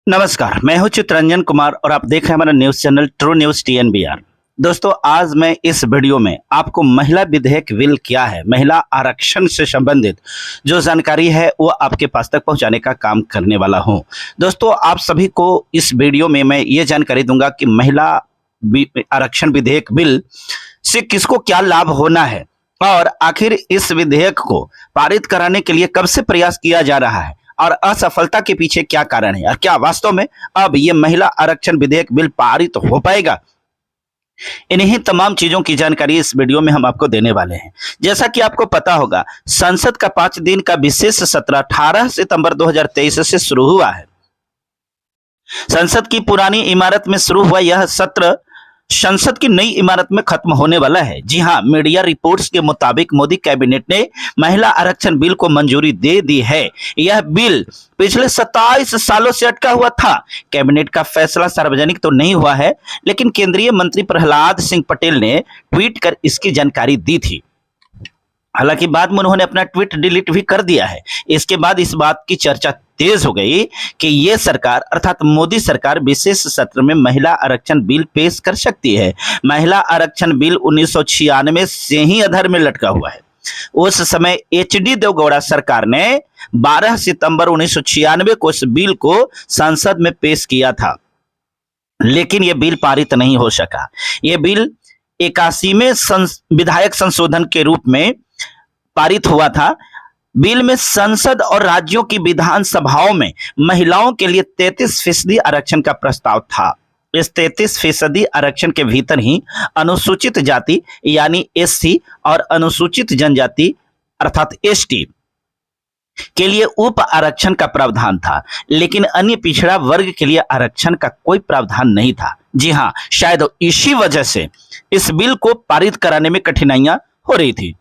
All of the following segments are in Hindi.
नमस्कार, मैं हूं चित्रंजन कुमार और आप देख रहे हैं हमारा news channel true news TNBR। दोस्तों, आज मैं इस वीडियो में आपको महिला विधेयक बिल क्या है, महिला आरक्षण से संबंधित जो जानकारी है वो आपके पास तक पहुंचाने का काम करने वाला हूं। दोस्तों, आप सभी को इस वीडियो में मैं ये जानकारी दूंगा कि महिला आरक्षण विधेयक बिल से किसको क्या लाभ होना है और आखिर इस विधेयक को पारित कराने के लिए कब से प्रयास किया जा रहा है और असफलता के पीछे क्या कारण है और क्या वास्तव में अब ये महिला आरक्षण विधेयक बिल पारित हो पाएगा। इन्हीं तमाम चीजों की जानकारी इस वीडियो में हम आपको देने वाले हैं। जैसा कि आपको पता होगा, संसद का 5 दिन का विशेष सत्र 18 सितंबर 2023 से शुरू हुआ है। संसद की पुरानी इमारत में शुरू हुआ यह सत्र संसद की नई इमारत में खत्म होने वाला है। जी हां, मीडिया रिपोर्ट्स के मुताबिक मोदी कैबिनेट ने महिला आरक्षण बिल को मंजूरी दे दी है। यह बिल पिछले 27 सालों से अटका हुआ था। कैबिनेट का फैसला सार्वजनिक तो नहीं हुआ है, लेकिन केंद्रीय मंत्री प्रहलाद सिंह पटेल ने ट्वीट कर इसकी जानकारी दी थी। हालांकि बाद में उन्होंने अपना ट्वीट डिलीट भी कर दिया है। इसके बाद इस बात की चर्चा तेज हो गई कि यह सरकार अर्थात मोदी सरकार विशेष सत्र में महिला आरक्षण बिल पेश कर सकती है। महिला आरक्षण बिल 1996 से ही अधर में लटका हुआ है। उस समय HD देवगौड़ा सरकार ने 12 सितंबर 1996 को इस बिल को संसद में पेश किया था, लेकिन यह बिल पारित नहीं हो सका। यह बिल 81वें विधायक संशोधन के रूप में पारित हुआ था। बिल में संसद और राज्यों की विधानसभाओं में महिलाओं के लिए 33% आरक्षण का प्रस्ताव था। इस 33% आरक्षण के भीतर ही अनुसूचित जाति यानी SC और अनुसूचित जनजाति अर्थात ST के लिए उप आरक्षण का प्रावधान था, लेकिन अन्य पिछड़ा वर्ग के लिए आरक्षण का कोई प्रावधान नहीं था। जी हां, शायद इसी वजह से इस बिल को पारित कराने में कठिनाइयां हो रही थी।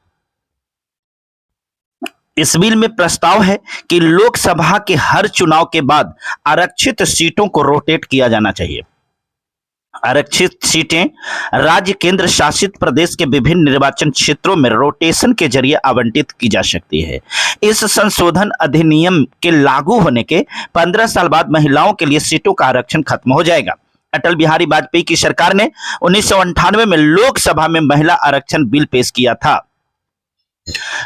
इस बिल में प्रस्ताव है कि लोकसभा के हर चुनाव के बाद आरक्षित सीटों को रोटेट किया जाना चाहिए। आरक्षित सीटें राज्य केंद्र शासित प्रदेश के विभिन्न निर्वाचन क्षेत्रों में रोटेशन के जरिए आवंटित की जा सकती है। इस संशोधन अधिनियम के लागू होने के 15 साल बाद महिलाओं के लिए सीटों का आरक्षण खत्म हो जाएगा। अटल बिहारी वाजपेयी की सरकार ने 1998 में लोकसभा में महिला आरक्षण बिल पेश किया था।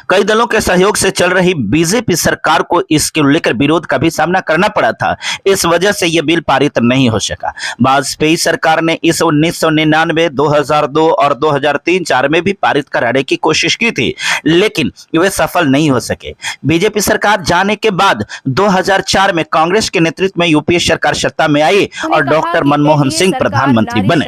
कई दलों के सहयोग से चल रही बीजेपी सरकार को इसके लेकर विरोध का भी सामना करना पड़ा था। इस वजह से यह बिल पारित नहीं हो सका। वाजपेयी सरकार ने इस 1999, 2002 और 2003-04 में भी पारित कराने की कोशिश की थी, लेकिन वे सफल नहीं हो सके। बीजेपी सरकार जाने के बाद 2004 में कांग्रेस के नेतृत्व में यूपीए सरकार सत्ता में आई और डॉक्टर मनमोहन सिंह प्रधानमंत्री बने।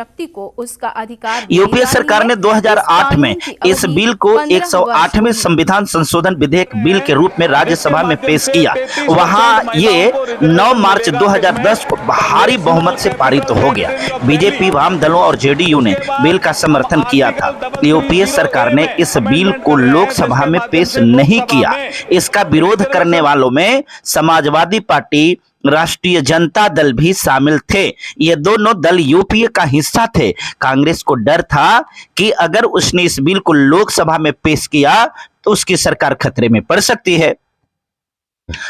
यूपीए सरकार ने 2008 में इस बिल को 108 में संविधान संशोधन विधेयक बिल के रूप में राज्यसभा में पेश किया। वहां ये 9 मार्च 2010 को भारी बहुमत से पारित हो गया। बीजेपी, वाम दलों और JDU ने बिल का समर्थन किया था। यूपीए सरकार ने इस बिल को लोकसभा में पेश नहीं किया। इसका विरोध करने वालों में समाजवादी पार्टी, राष्ट्रीय जनता दल भी शामिल थे। ये दोनों दल यूपीए का हिस्सा थे। कांग्रेस को डर था कि अगर उसने इस बिल को लोकसभा में पेश किया तो उसकी सरकार खतरे में पड़ सकती है।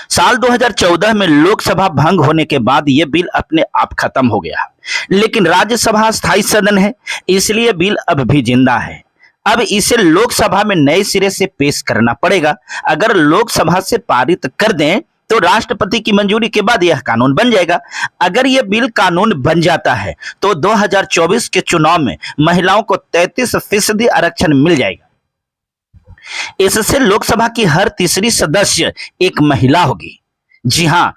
साल 2014 में लोकसभा भंग होने के बाद यह बिल अपने आप खत्म हो गया, लेकिन राज्यसभा स्थायी सदन है, इसलिए बिल अब भी जिंदा है। अब इसे लोकसभा में नए सिरे से पेश करना पड़ेगा। अगर लोकसभा से पारित कर दें तो राष्ट्रपति की मंजूरी के बाद यह कानून बन जाएगा। अगर यह बिल कानून बन जाता है तो 2024 के चुनाव में महिलाओं को 33% आरक्षण मिल जाएगा। इससे लोकसभा की हर तीसरी सदस्य एक महिला होगी। जी हां,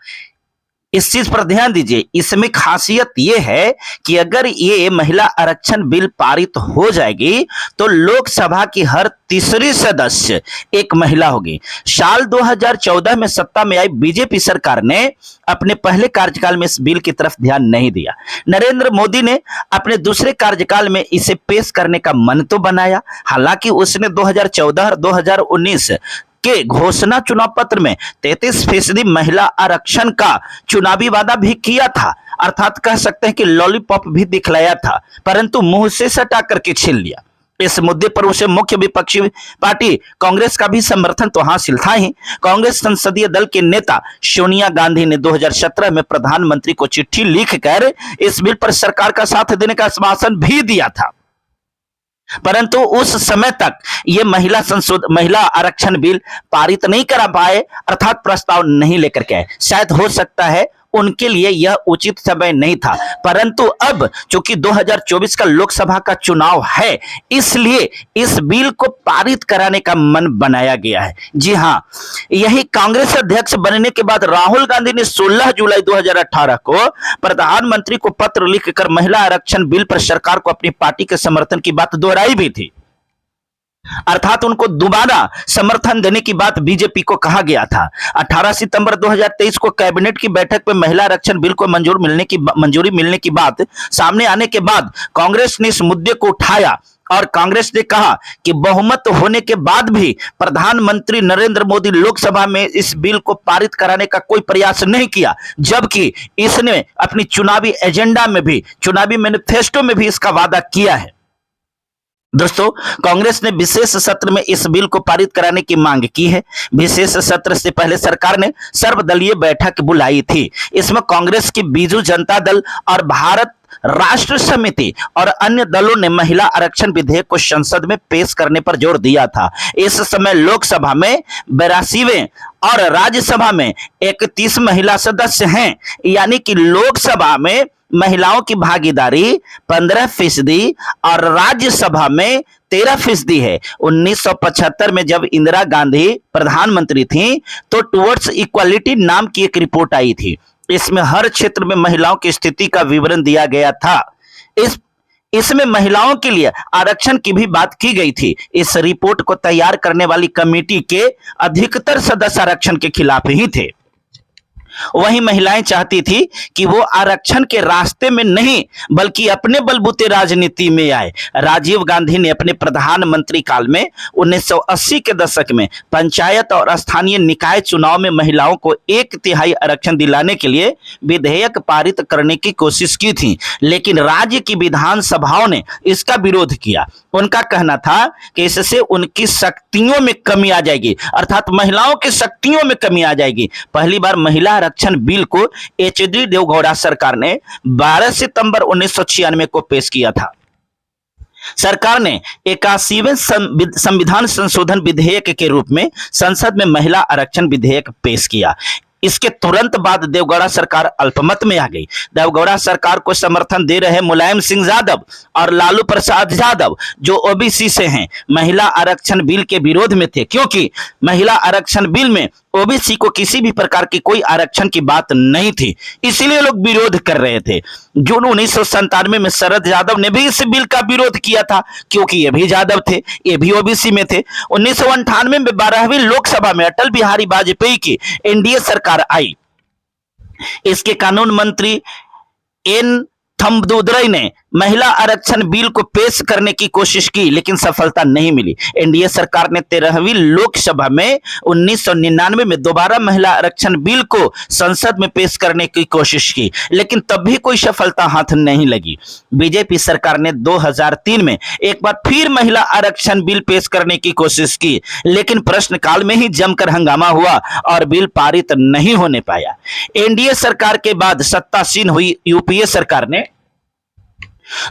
इस चीज पर ध्यान दीजिए। इसमें खासियत यह है कि अगर ये महिला आरक्षण बिल पारित हो जाएगी तो लोकसभा की हर तीसरी सदस्य एक महिला होगी। साल 2014 में सत्ता में आई बीजेपी सरकार ने अपने पहले कार्यकाल में इस बिल की तरफ ध्यान नहीं दिया। नरेंद्र मोदी ने अपने दूसरे कार्यकाल में इसे पेश करने का मन तो बनाया। हालांकि उसने 2014 और 2019 के घोषणा चुनाव पत्र में 33% महिला आरक्षण का चुनावी वादा भी किया था, अर्थात कह सकते हैं कि लॉलीपॉप भी दिखलाया था, परंतु मुंह से सटा करके छीन लिया। इस मुद्दे पर उसे मुख्य विपक्षी पार्टी कांग्रेस का भी समर्थन तो हासिल था ही। कांग्रेस संसदीय दल के नेता सोनिया गांधी ने 2017 में प्रधानमंत्री को चिट्ठी लिखकर इस बिल पर सरकार का साथ देने का आश्वासन भी दिया था, परंतु उस समय तक ये महिला आरक्षण बिल पारित नहीं करा पाए, अर्थात प्रस्ताव नहीं लेकर के आए। शायद हो सकता है उनके लिए यह उचित समय नहीं था, परंतु अब चूंकि 2024 का लोकसभा का चुनाव है, इसलिए इस बिल को पारित कराने का मन बनाया गया है। जी हां, यही कांग्रेस अध्यक्ष बनने के बाद राहुल गांधी ने 16 जुलाई 2018 को प्रधानमंत्री को पत्र लिखकर महिला आरक्षण बिल पर सरकार को अपनी पार्टी के समर्थन की बात दोहराई भी थी, अर्थात उनको दोबारा समर्थन देने की बात बीजेपी को कहा गया था। 18 सितंबर 2023 को कैबिनेट की बैठक में महिला आरक्षण बिल को मंजूरी मिलने की बात सामने आने के बाद कांग्रेस ने इस मुद्दे को उठाया और कांग्रेस ने कहा कि बहुमत होने के बाद भी प्रधानमंत्री नरेंद्र मोदी लोकसभा में इस बिल को पारित कराने का कोई प्रयास नहीं किया, जबकि इसने अपनी चुनावी एजेंडा में भी, चुनावी मैनिफेस्टो में भी इसका वादा किया है। दोस्तों, कांग्रेस ने विशेष सत्र में इस बिल को पारित कराने की मांग की है। विशेष सत्र से पहले सरकार ने सर्वदलीय बैठक बुलाई थी। इसमें कांग्रेस की बीजू जनता दल और भारत राष्ट्र समिति और अन्य दलों ने महिला आरक्षण विधेयक को संसद में पेश करने पर जोर दिया था। इस समय लोकसभा में 82वें और राज्यसभा में 31 महिला सदस्य हैं, यानी कि लोकसभा में महिलाओं की भागीदारी 15% और राज्यसभा में 13% है। 1975 में जब इंदिरा गांधी प्रधानमंत्री थी तो टुवर्ड्स इक्वालिटी नाम की एक रिपोर्ट आई थी। इसमें हर क्षेत्र में महिलाओं की स्थिति का विवरण दिया गया था। इसमें महिलाओं के लिए आरक्षण की भी बात की गई थी। इस रिपोर्ट को तैयार करने वाली कमेटी के अधिकतर सदस्य आरक्षण के खिलाफ ही थे। वही महिलाएं चाहती थी कि वो आरक्षण के रास्ते में नहीं बल्कि अपने बलबूते राजनीति में आए। राजीव गांधी ने अपने प्रधानमंत्री काल में 1980 के दशक में पंचायत और स्थानीय निकाय चुनाव में महिलाओं को 1/3 आरक्षण दिलाने के लिए विधेयक पारित करने की कोशिश की थी, लेकिन राज्य की विधानसभाओं ने इसका विरोध किया। उनका कहना था कि इससे उनकी शक्तियों में कमी आ जाएगी, अर्थात महिलाओं की शक्तियों में कमी आ जाएगी। पहली बार महिला आरक्षण बिल को एच.डी. देवगौड़ा सरकार ने 12 सितंबर 1996 को पेश किया था। सरकार ने 81वें संविधान संशोधन विधेयक के रूप में संसद में महिला आरक्षण विधेयक पेश किया। इसके तुरंत बाद देवगौड़ा सरकार अल्पमत में आ गई। देवगौड़ा सरकार को समर्थन दे रहे मुलायम सिंह यादव और लालू प्रसाद यादव, जो ओबीसी से हैं, महिला आरक्षण बिल के विरोध में थे, क्योंकि महिला आरक्षण बिल में ओबीसी को किसी भी प्रकार की कोई आरक्षण की बात नहीं थी, इसीलिए लोग विरोध कर रहे थे। जून 1997 में शरद यादव ने भी इस बिल का विरोध किया था, क्योंकि ये भी यादव थे, ये भी ओबीसी में थे। 1998 में 12वीं लोकसभा में अटल बिहारी वाजपेयी की एनडीए सरकार आई। इसके कानून मंत्री एन थम्बदुरई ने महिला आरक्षण बिल को पेश करने की कोशिश की, लेकिन सफलता नहीं मिली। एनडीए सरकार ने 13वीं लोकसभा में 1999 में दोबारा महिला आरक्षण बिल को संसद में पेश करने की कोशिश की, लेकिन तब भी कोई सफलता हाथ नहीं लगी। बीजेपी सरकार ने 2003 में एक बार फिर महिला आरक्षण बिल पेश करने की कोशिश की, लेकिन प्रश्नकाल में ही जमकर हंगामा हुआ और बिल पारित नहीं होने पाया। एनडीए सरकार के बाद सत्तासीन हुई यूपीए सरकार ने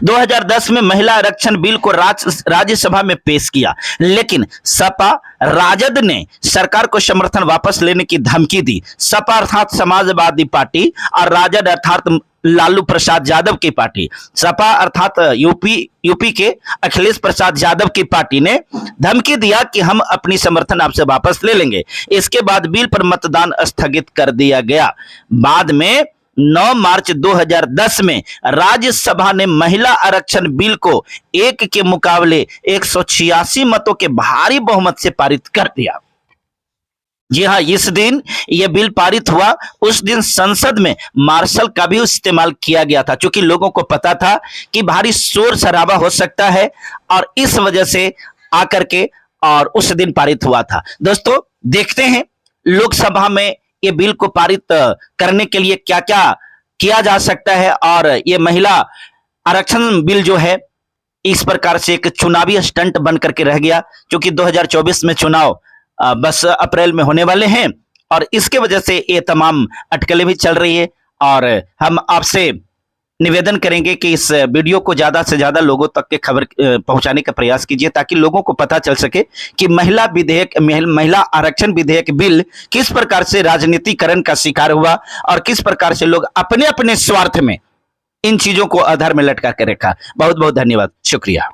2010 में महिला आरक्षण बिल को राज्यसभा में पेश किया, लेकिन सपा राजद ने सरकार को समर्थन वापस लेने की धमकी दी। सपा अर्थात समाजवादी पार्टी और राजद अर्थात लालू प्रसाद यादव की पार्टी, सपा अर्थात यूपी के अखिलेश प्रसाद यादव की पार्टी ने धमकी दिया कि हम अपनी समर्थन आपसे वापस ले लेंगे। इसके बाद बिल पर मतदान स्थगित कर दिया गया। बाद में 9 मार्च 2010 में राज्यसभा ने महिला आरक्षण बिल को 1 के मुकाबले 186 मतों के भारी बहुमत से पारित कर दिया। जी हां, इस दिन यह बिल पारित हुआ, उस दिन संसद में मार्शल का भी इस्तेमाल किया गया था, क्योंकि लोगों को पता था कि भारी शोर शराबा हो सकता है, और इस वजह से आकर के और उस दिन पारित हुआ था। दोस्तों, देखते हैं लोकसभा में ये बिल को पारित करने के लिए क्या क्या किया जा सकता है, और ये महिला आरक्षण बिल जो है इस प्रकार से एक चुनावी स्टंट बन करके रह गया, क्योंकि 2024 में चुनाव बस अप्रैल में होने वाले हैं और इसके वजह से ये तमाम अटकलें भी चल रही है। और हम आपसे निवेदन करेंगे कि इस वीडियो को ज्यादा से ज्यादा लोगों तक के खबर पहुंचाने का प्रयास कीजिए, ताकि लोगों को पता चल सके कि महिला आरक्षण विधेयक बिल किस प्रकार से राजनीतिकरण का शिकार हुआ और किस प्रकार से लोग अपने अपने स्वार्थ में इन चीजों को आधार में लटका कर रखा। बहुत बहुत धन्यवाद, शुक्रिया।